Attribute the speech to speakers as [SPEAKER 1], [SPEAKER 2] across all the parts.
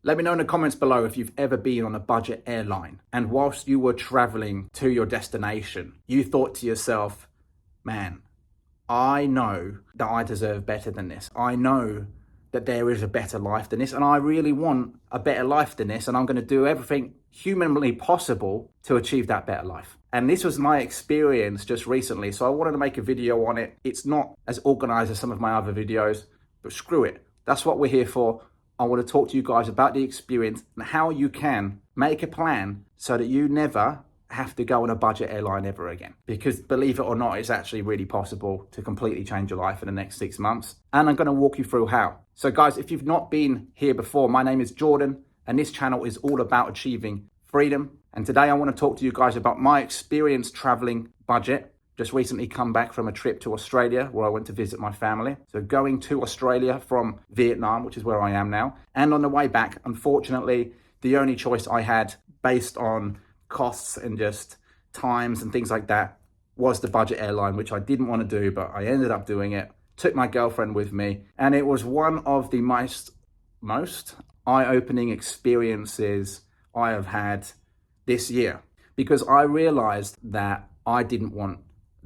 [SPEAKER 1] Let me know in the comments below if you've ever been on a budget airline and whilst you were traveling to your destination, you thought to yourself, man, I know that I deserve better than this. I know that there is a better life than this, and I really want a better life than this, and I'm going to do everything humanly possible to achieve that better life. And this was my experience just recently, so I wanted to make a video on it. It's not as organized as some of my other videos, but screw it. That's what we're here for. I want to talk to you guys about the experience and how you can make a plan so that you never have to go on a budget airline ever again. Because believe it or not, it's actually really possible to completely change your life in the next 6 months. And I'm going to walk you through how. So guys, if you've not been here before, my name is Jordan, and this channel is all about achieving freedom. And today I want to talk to you guys about my experience traveling budget. Just recently come back from a trip to Australia where I went to visit my family. So going to Australia from Vietnam, which is where I am now. And on the way back, unfortunately, the only choice I had based on costs and just times and things like that was the budget airline, which I didn't want to do, but I ended up doing it. Took my girlfriend with me, and it was one of the most eye-opening experiences I have had this year, because I realized that I didn't want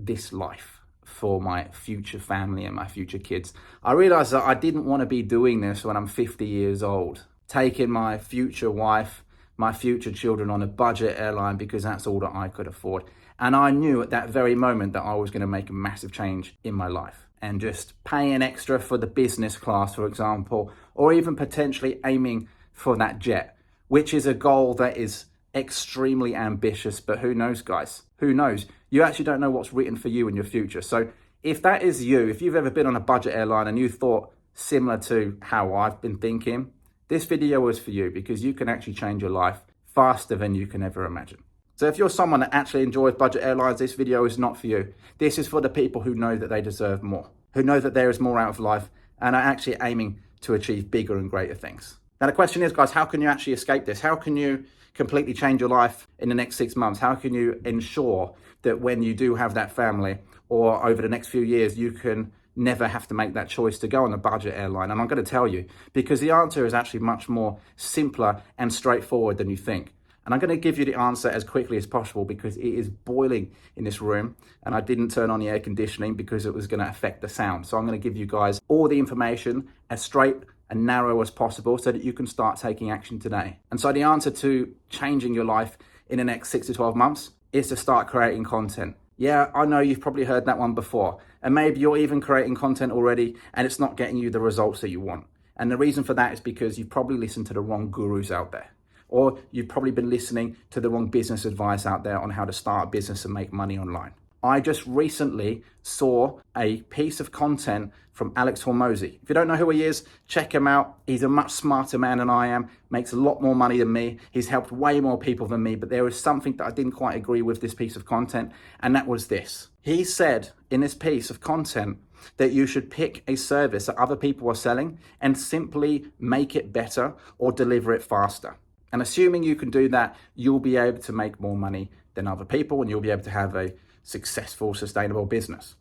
[SPEAKER 1] this life for my future family and my future kids. I realized that I didn't want to be doing this when I'm 50 years old, taking my future wife, my future children on a budget airline because that's all that I could afford. And I knew at that very moment that I was going to make a massive change in my life. And just paying extra for the business class, for example, or even potentially aiming for that jet, which is a goal that is extremely ambitious. But who knows, guys? Who knows? You actually don't know what's written for you in your future. So if that is you, if you've ever been on a budget airline and you thought similar to how I've been thinking, this video was for you, because you can actually change your life faster than you can ever imagine. So if you're someone that actually enjoys budget airlines, this video is not for you. This is for the people who know that they deserve more, who know that there is more out of life and are actually aiming to achieve bigger and greater things. Now the question is, guys, how can you actually escape this? How can you completely change your life in the next 6 months? How can you ensure that when you do have that family or over the next few years, you can never have to make that choice to go on a budget airline? And I'm going to tell you, because the answer is actually much more simpler and straightforward than you think. And I'm going to give you the answer as quickly as possible because it is boiling in this room, and I didn't turn on the air conditioning because it was going to affect the sound. So I'm going to give you guys all the information as straight and narrow as possible so that you can start taking action today. And so the answer to changing your life in the next 6 to 12 months is to start creating content. Yeah, I know you've probably heard that one before, and maybe you're even creating content already and it's not getting you the results that you want. And the reason for that is because you've probably listened to the wrong gurus out there, or you've probably been listening to the wrong business advice out there on how to start a business and make money online. I just recently saw a piece of content from Alex Hormozi. If you don't know who he is, check him out. He's a much smarter man than I am, makes a lot more money than me. He's helped way more people than me, but there was something that I didn't quite agree with this piece of content, and that was this. He said in this piece of content that you should pick a service that other people are selling and simply make it better or deliver it faster. And assuming you can do that, you'll be able to make more money than other people, and you'll be able to have a successful, sustainable business.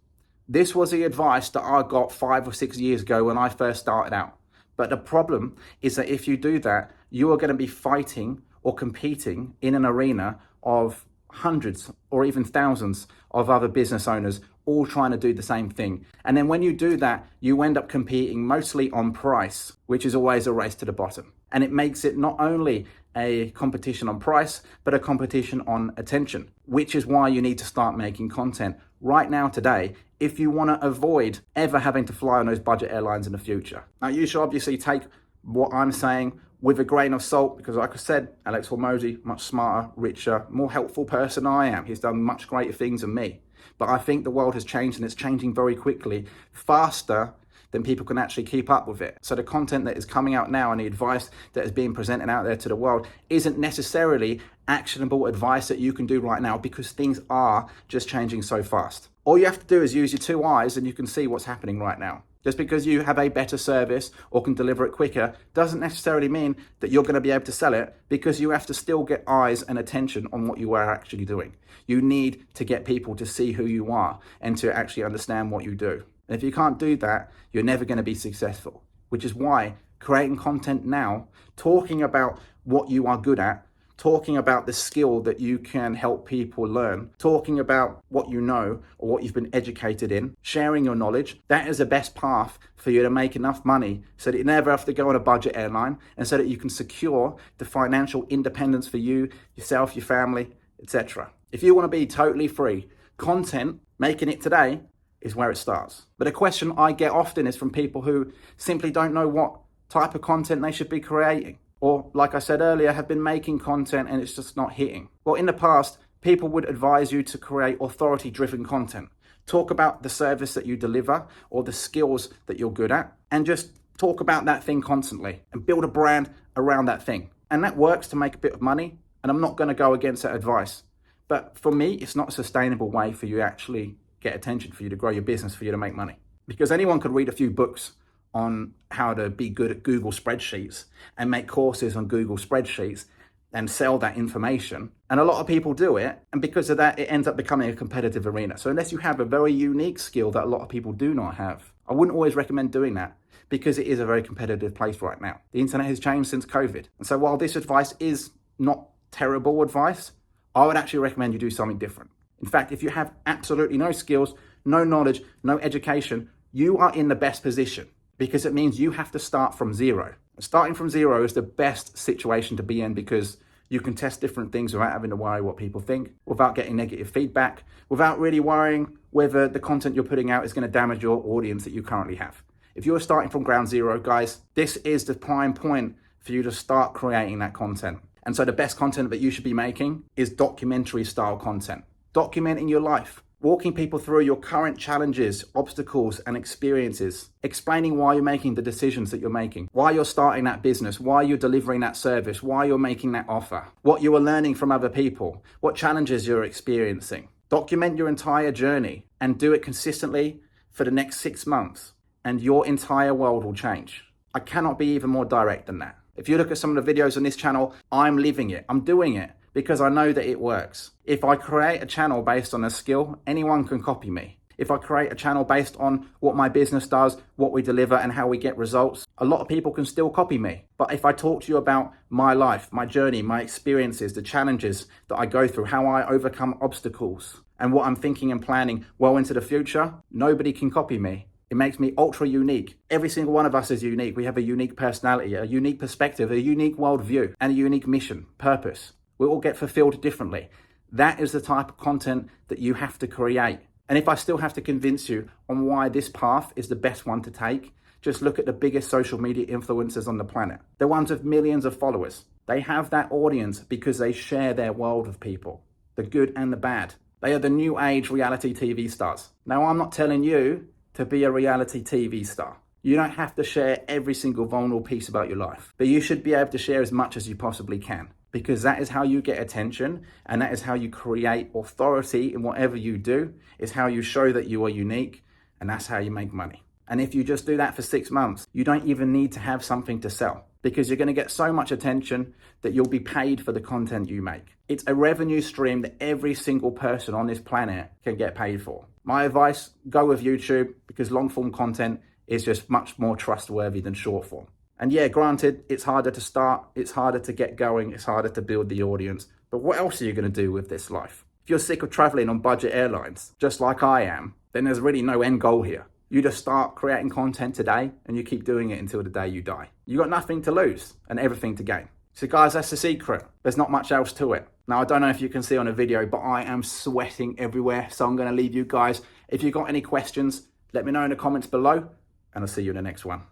[SPEAKER 1] This was the advice that I got 5 or 6 years ago when I first started out. But the problem is that if you do that, you are going to be fighting or competing in an arena of hundreds or even thousands of other business owners all trying to do the same thing. And then when you do that, you end up competing mostly on price, which is always a race to the bottom. And it makes it not only a competition on price, but a competition on attention, which is why you need to start making content right now today if you want to avoid ever having to fly on those budget airlines in the future. Now, you should obviously take what I'm saying with a grain of salt, because like I said, Alex Hormozi, much smarter, richer, more helpful person than I am. He's done much greater things than me. But I think the world has changed, and it's changing very quickly, faster than people can actually keep up with it. So the content that is coming out now and the advice that is being presented out there to the world isn't necessarily actionable advice that you can do right now, because things are just changing so fast. All you have to do is use your 2 eyes and you can see what's happening right now. Just because you have a better service or can deliver it quicker doesn't necessarily mean that you're going to be able to sell it, because you have to still get eyes and attention on what you are actually doing. You need to get people to see who you are and to actually understand what you do. And if you can't do that, you're never going to be successful, which is why creating content now, talking about what you are good at, talking about the skill that you can help people learn, talking about what you know or what you've been educated in, sharing your knowledge. That is the best path for you to make enough money so that you never have to go on a budget airline, and so that you can secure the financial independence for you, yourself, your family, etc. If you want to be totally free, content, making it today, is where it starts. But a question I get often is from people who simply don't know what type of content they should be creating. Or, like I said earlier, have been making content and it's just not hitting. Well, in the past, people would advise you to create authority-driven content. Talk about the service that you deliver or the skills that you're good at, and just talk about that thing constantly and build a brand around that thing. And that works to make a bit of money, and I'm not going to go against that advice. But for me, it's not a sustainable way for you to actually get attention, for you to grow your business, for you to make money. Because anyone could read a few books on how to be good at Google spreadsheets and make courses on Google spreadsheets and sell that information. And a lot of people do it. And because of that, it ends up becoming a competitive arena. So unless you have a very unique skill that a lot of people do not have, I wouldn't always recommend doing that, because it is a very competitive place right now. The internet has changed since COVID. And so while this advice is not terrible advice, I would actually recommend you do something different. In fact, if you have absolutely no skills, no knowledge, no education, you are in the best position, because it means you have to start from zero. Starting from zero is the best situation to be in, because you can test different things without having to worry what people think, without getting negative feedback, without really worrying whether the content you're putting out is going to damage your audience that you currently have. If you're starting from ground zero, guys, this is the prime point for you to start creating that content. And so the best content that you should be making is documentary style content. Documenting your life, walking people through your current challenges, obstacles, and experiences, explaining why you're making the decisions that you're making, why you're starting that business, why you're delivering that service, why you're making that offer, what you are learning from other people, what challenges you're experiencing. Document your entire journey and do it consistently for the next 6 months, and your entire world will change. I cannot be even more direct than that. If you look at some of the videos on this channel, I'm living it. I'm doing it because I know that it works. If I create a channel based on a skill, anyone can copy me. If I create a channel based on what my business does, what we deliver, and how we get results, a lot of people can still copy me. But if I talk to you about my life, my journey, my experiences, the challenges that I go through, how I overcome obstacles, and what I'm thinking and planning well into the future, nobody can copy me. It makes me ultra unique. Every single one of us is unique. We have a unique personality, a unique perspective, a unique worldview, and a unique mission, purpose. We all get fulfilled differently. That is the type of content that you have to create. And if I still have to convince you on why this path is the best one to take, just look at the biggest social media influencers on the planet. The ones with millions of followers. They have that audience because they share their world with people, the good and the bad. They are the new age reality TV stars. Now, I'm not telling you to be a reality TV star. You don't have to share every single vulnerable piece about your life, but you should be able to share as much as you possibly can, because that is how you get attention, and that is how you create authority in whatever you do. It's how you show that you are unique, and that's how you make money. And if you just do that for 6 months, you don't even need to have something to sell, because you're going to get so much attention that you'll be paid for the content you make. It's a revenue stream that every single person on this planet can get paid for. My advice, go with YouTube, because long form content is just much more trustworthy than short form. And yeah, granted, it's harder to start, it's harder to get going, it's harder to build the audience. But what else are you going to do with this life? If you're sick of traveling on budget airlines, just like I am, then there's really no end goal here. You just start creating content today, and you keep doing it until the day you die. You got nothing to lose and everything to gain. So guys, that's the secret. There's not much else to it. Now, I don't know if you can see on a video, but I am sweating everywhere. So I'm going to leave you guys. If you've got any questions, let me know in the comments below, and I'll see you in the next one.